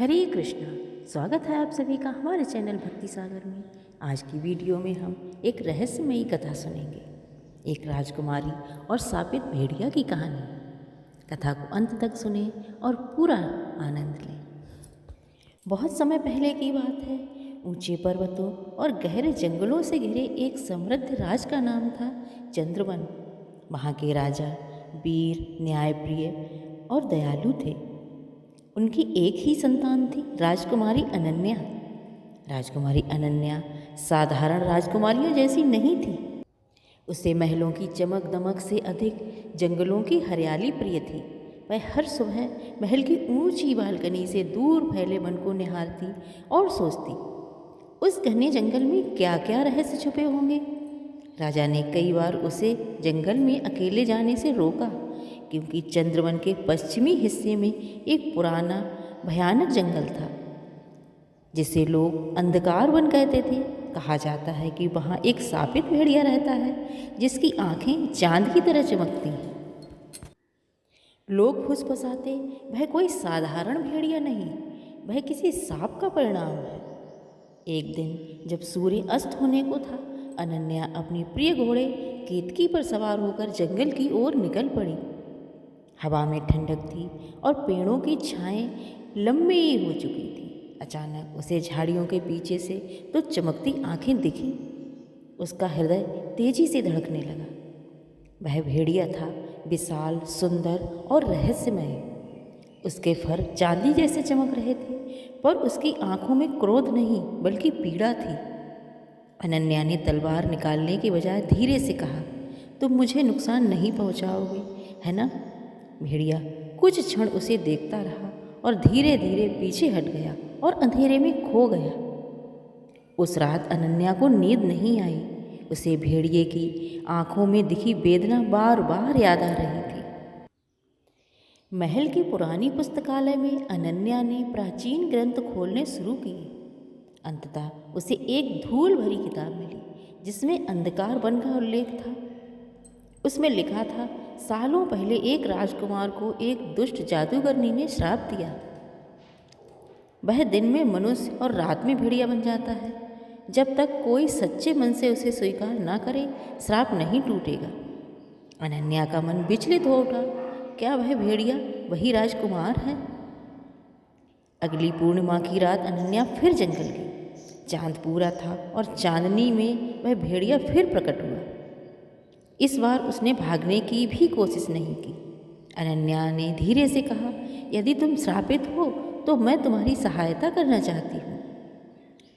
हरे कृष्णा। स्वागत है आप सभी का हमारे चैनल भक्ति सागर में। आज की वीडियो में हम एक रहस्यमयी कथा सुनेंगे, एक राजकुमारी और शापित भेड़िया की कहानी। कथा को अंत तक सुने और पूरा आनंद लें। बहुत समय पहले की बात है। ऊंचे पर्वतों और गहरे जंगलों से घिरे एक समृद्ध राज का नाम था चंद्रवन। वहाँ के राजा वीर, न्यायप्रिय और दयालु थे। उनकी एक ही संतान थी, राजकुमारी अनन्या। राजकुमारी अनन्या साधारण राजकुमारियों जैसी नहीं थी। उसे महलों की चमक दमक से अधिक जंगलों की हरियाली प्रिय थी। वह हर सुबह महल की ऊंची बालकनी से दूर फैले वन को निहारती और सोचती, उस घने जंगल में क्या क्या रहस्य छुपे होंगे। राजा ने कई बार उसे जंगल में अकेले जाने से रोका, क्योंकि चंद्रवन के पश्चिमी हिस्से में एक पुराना भयानक जंगल था, जिसे लोग अंधकार वन कहते थे। कहा जाता है कि वहाँ एक शापित भेड़िया रहता है, जिसकी आंखें चांद की तरह चमकती हैं। लोग फुसफुसाते, वह कोई साधारण भेड़िया नहीं, वह किसी सांप का परिणाम है। एक दिन जब सूर्य अस्त होने को था, अनन्या अपनी प्रिय घोड़े केतकी पर सवार होकर जंगल की ओर निकल पड़ी। हवा में ठंडक थी और पेड़ों की छाएं लंबी हो चुकी थी। अचानक उसे झाड़ियों के पीछे से तो चमकती आंखें दिखीं। उसका हृदय तेजी से धड़कने लगा। वह भेड़िया था, विशाल, सुंदर और रहस्यमय। उसके फर चांदी जैसे चमक रहे थे, पर उसकी आंखों में क्रोध नहीं बल्कि पीड़ा थी। अनन्या ने तलवार निकालने के बजाय धीरे से कहा, तुम मुझे नुकसान नहीं पहुंचाओगे, है ना? भेड़िया कुछ क्षण उसे देखता रहा और धीरे धीरे पीछे हट गया और अंधेरे में खो गया। उस रात अनन्या को नींद नहीं आई। उसे भेड़िए की आंखों में दिखी वेदना बार बार याद आ रही थी। महल की पुरानी पुस्तकालय में अनन्या ने प्राचीन ग्रंथ खोलने शुरू किए। अंततः उसे एक धूल भरी किताब मिली, जिसमें अंधकार वन का उल्लेख था। उसमें लिखा था, सालों पहले एक राजकुमार को एक दुष्ट जादूगरनी ने श्राप दिया। वह दिन में मनुष्य और रात में भेड़िया बन जाता है। जब तक कोई सच्चे मन से उसे स्वीकार ना करे, श्राप नहीं टूटेगा। अनन्या का मन विचलित हो उठा। क्या वह भेड़िया वही राजकुमार है? अगली पूर्णिमा की रात अनन्या फिर जंगल गई। चांद पूरा था और चांदनी में वह भेड़िया फिर प्रकट हुआ। इस बार उसने भागने की भी कोशिश नहीं की। अनन्या ने धीरे से कहा, यदि तुम श्रापित हो तो मैं तुम्हारी सहायता करना चाहती हूँ।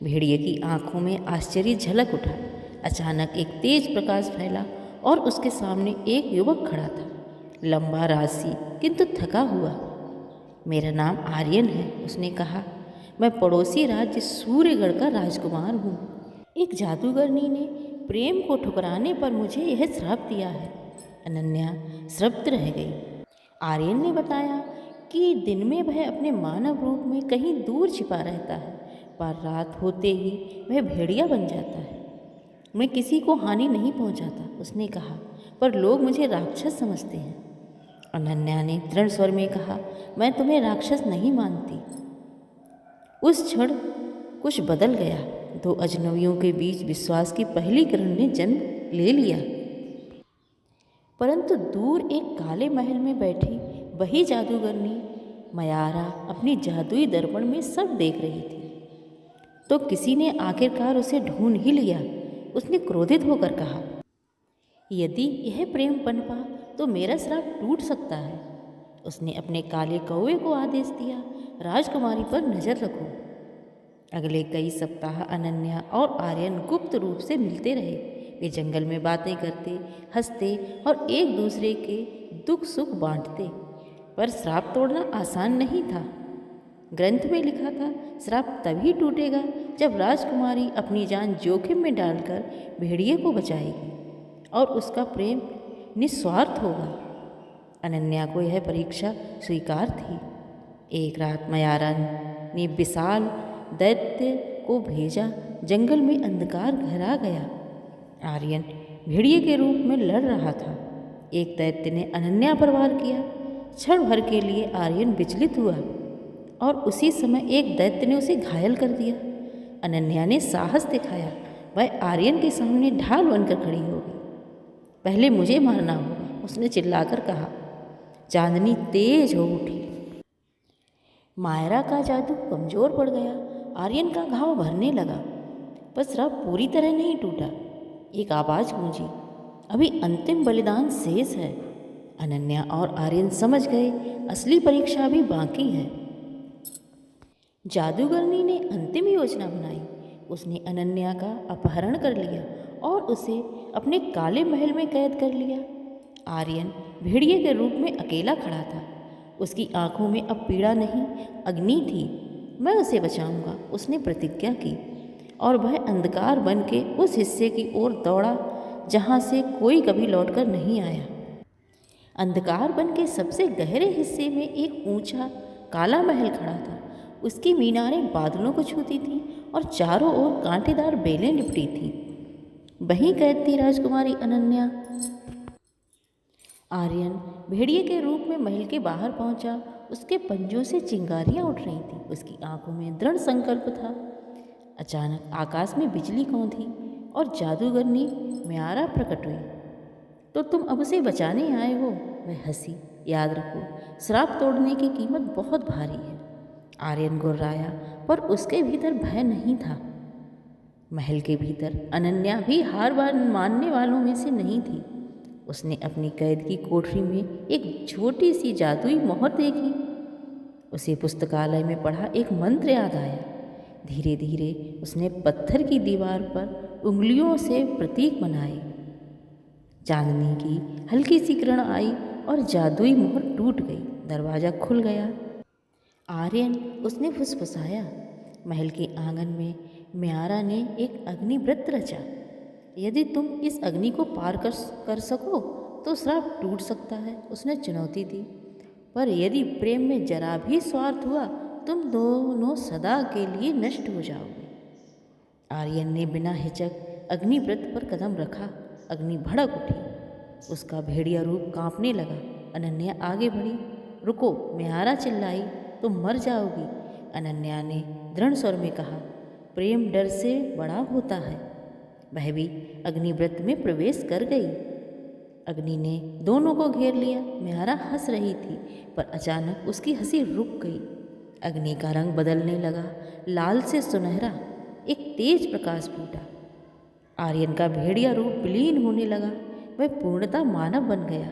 भेड़िए की आंखों में आश्चर्य झलक उठा। अचानक एक तेज प्रकाश फैला और उसके सामने एक युवक खड़ा था, लंबा, राशि किंतु थका हुआ। मेरा नाम आर्यन है, उसने कहा। मैं पड़ोसी राज्य सूर्यगढ़ का राजकुमार हूँ। एक जादूगरनी ने प्रेम को ठुकराने पर मुझे यह श्राप दिया है। अनन्या स्तब्ध रह गई। आर्यन ने बताया कि दिन में वह अपने मानव रूप में कहीं दूर छिपा रहता है, पर रात होते ही वह भेड़िया बन जाता है। मैं किसी को हानि नहीं पहुंचाता, उसने कहा, पर लोग मुझे राक्षस समझते हैं। अनन्या ने दृढ़ स्वर में कहा, मैं तुम्हें राक्षस नहीं मानती। उस क्षण कुछ बदल गया। दो अजनबियों के बीच विश्वास की पहली किरण ने जन्म ले लिया। परंतु दूर एक काले महल में बैठी वही जादूगरनी मयारा अपनी जादुई दर्पण में सब देख रही थी। तो किसी ने आखिरकार उसे ढूंढ ही लिया। उसने क्रोधित होकर कहा, यदि यह प्रेम पनपा तो मेरा श्राप टूट सकता है। उसने अपने काले कौवे को आदेश दिया, राजकुमारी पर नजर रखो। अगले कई सप्ताह अनन्या और आर्यन गुप्त रूप से मिलते रहे। वे जंगल में बातें करते, हंसते और एक दूसरे के दुख सुख बांटते। पर श्राप तोड़ना आसान नहीं था। ग्रंथ में लिखा था, श्राप तभी टूटेगा जब राजकुमारी अपनी जान जोखिम में डालकर भेड़िए को बचाएगी और उसका प्रेम निस्वार्थ होगा। अनन्या को यह परीक्षा स्वीकार थी। एक रात मयारा ने विशाल दैत्य को भेजा। जंगल में अंधकार गहरा गया। आर्यन भेड़िए के रूप में लड़ रहा था। एक दैत्य ने अनन्या पर वार किया। क्षण भर के लिए आर्यन विचलित हुआ और उसी समय एक दैत्य ने उसे घायल कर दिया। अनन्या ने साहस दिखाया। वह आर्यन के सामने ढाल बनकर खड़ी हो गई। पहले मुझे मारना होगा, उसने चिल्लाकर कहा। चांदनी तेज हो उठी। मायरा का जादू कमजोर पड़ गया। आर्यन का घाव भरने लगा, पर श्राप पूरी तरह नहीं टूटा। एक आवाज़ गूंजी, अभी अंतिम बलिदान शेष है। अनन्या और आर्यन समझ गए, असली परीक्षा भी बाकी है। जादूगरनी ने अंतिम योजना बनाई। उसने अनन्या का अपहरण कर लिया और उसे अपने काले महल में कैद कर लिया। आर्यन भेड़िए के रूप में अकेला खड़ा था। उसकी आंखों में अब पीड़ा नहीं, अग्नि थी। मैं उसे बचाऊंगा, उसने प्रतिज्ञा की, और वह अंधकार बन के उस हिस्से की ओर दौड़ा जहाँ से कोई कभी लौटकर नहीं आया। अंधकार बन के सबसे गहरे हिस्से में एक ऊंचा काला महल खड़ा था। उसकी मीनारें बादलों को छूती थीं और चारों ओर कांटेदार बेलें लिपटी थीं। वहीं कैद थी राजकुमारी अनन्या। आर्यन भेड़िए के रूप में महल के बाहर पहुंचा। उसके पंजों से चिंगारियां उठ रही थीं। उसकी आंखों में दृढ़ संकल्प था। अचानक आकाश में बिजली कौंधी और जादूगरनी म्यारा प्रकट हुई। तो तुम अब उसे बचाने आए हो? वह हंसी। याद रखो, श्राप तोड़ने की कीमत बहुत भारी है। आर्यन गुर्राया, पर उसके भीतर भय नहीं था। महल के भीतर अनन्या भी हार मानने वालों में से नहीं थी। उसने अपनी कैद की कोठरी में एक छोटी सी जादुई मोहर देखी। उसे पुस्तकालय में पढ़ा एक मंत्र याद आया। धीरे धीरे उसने पत्थर की दीवार पर उंगलियों से प्रतीक बनाए। चांदनी की हल्की सी किरण आई और जादुई मोहर टूट गई। दरवाज़ा खुल गया। आर्यन, उसने फुसफुसाया। महल के आंगन में म्यारा ने एक अग्निव्रत रचा। यदि तुम इस अग्नि को पार कर सको तो श्राप टूट सकता है, उसने चुनौती दी। पर यदि प्रेम में जरा भी स्वार्थ हुआ, तुम दोनों सदा के लिए नष्ट हो जाओगे। आर्यन ने बिना हिचक अग्निव्रत पर कदम रखा। अग्नि भड़क उठी। उसका भेड़िया रूप कांपने लगा। अनन्या आगे बढ़ी। रुको, म्यारा चिल्लाई, तुम मर जाओगी। अनन्या ने दृढ़ स्वर में कहा, प्रेम डर से बड़ा होता है। वह भी अग्निव्रत में प्रवेश कर गई। अग्नि ने दोनों को घेर लिया। म्यारा हंस रही थी, पर अचानक उसकी हंसी रुक गई। अग्नि का रंग बदलने लगा। लाल से सुनहरा एक तेज प्रकाश फूटा। आर्यन का भेड़िया रूप विलीन होने लगा। वह पूर्णतः मानव बन गया।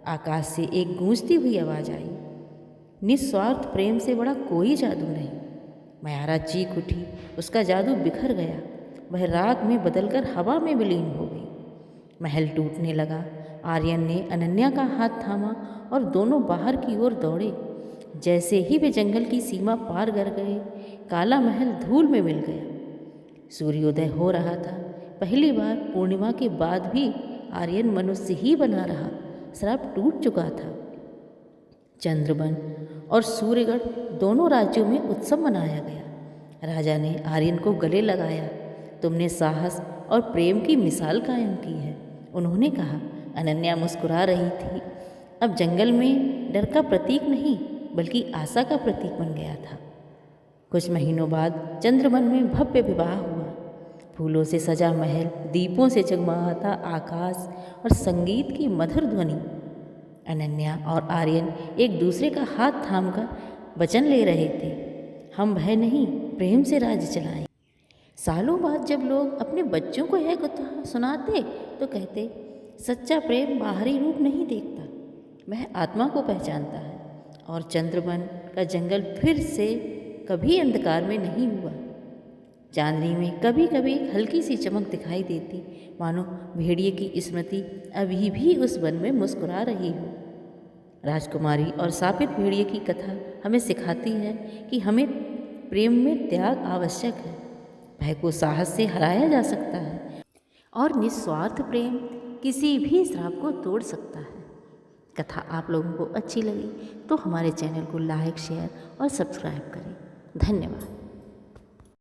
आकाश से एक गूंजती हुई आवाज़ आई, निस्वार्थ प्रेम से बड़ा कोई जादू नहीं। म्यारा चीख उठी। उसका जादू बिखर गया। वह राख में बदलकर हवा में विलीन हो गई। महल टूटने लगा। आर्यन ने अनन्या का हाथ थामा और दोनों बाहर की ओर दौड़े। जैसे ही वे जंगल की सीमा पार कर गए, काला महल धूल में मिल गया। सूर्योदय हो रहा था। पहली बार पूर्णिमा के बाद भी आर्यन मनुष्य ही बना रहा। श्राप टूट चुका था। चंद्रबन और सूर्यगढ़ दोनों राज्यों में उत्सव मनाया गया। राजा ने आर्यन को गले लगाया। तुमने साहस और प्रेम की मिसाल कायम की है, उन्होंने कहा। अनन्या मुस्कुरा रही थी। अब जंगल में डर का प्रतीक नहीं, बल्कि आशा का प्रतीक बन गया था। कुछ महीनों बाद चंद्रबन में भव्य विवाह हुआ। फूलों से सजा महल, दीपों से जगमगाता आकाश और संगीत की मधुर ध्वनि। अनन्या और आर्यन एक दूसरे का हाथ थामकर वचन ले रहे थे, हम भय नहीं, प्रेम से राज्य चलाएं। सालों बाद जब लोग अपने बच्चों को यह कथा सुनाते तो कहते, सच्चा प्रेम बाहरी रूप नहीं देखता, वह आत्मा को पहचानता है। और चंद्रबन का जंगल फिर से कभी अंधकार में नहीं हुआ। चांदनी में कभी कभी हल्की सी चमक दिखाई देती, मानो भेड़िए की स्मृति अभी भी उस वन में मुस्कुरा रही हो। राजकुमारी और शापित भेड़िए की कथा हमें सिखाती है कि हमें प्रेम में त्याग आवश्यक है। भय को साहस से हराया जा सकता है और निस्वार्थ प्रेम किसी भी श्राप को तोड़ सकता है। कथा आप लोगों को अच्छी लगी तो हमारे चैनल को लाइक, शेयर और सब्सक्राइब करें। धन्यवाद।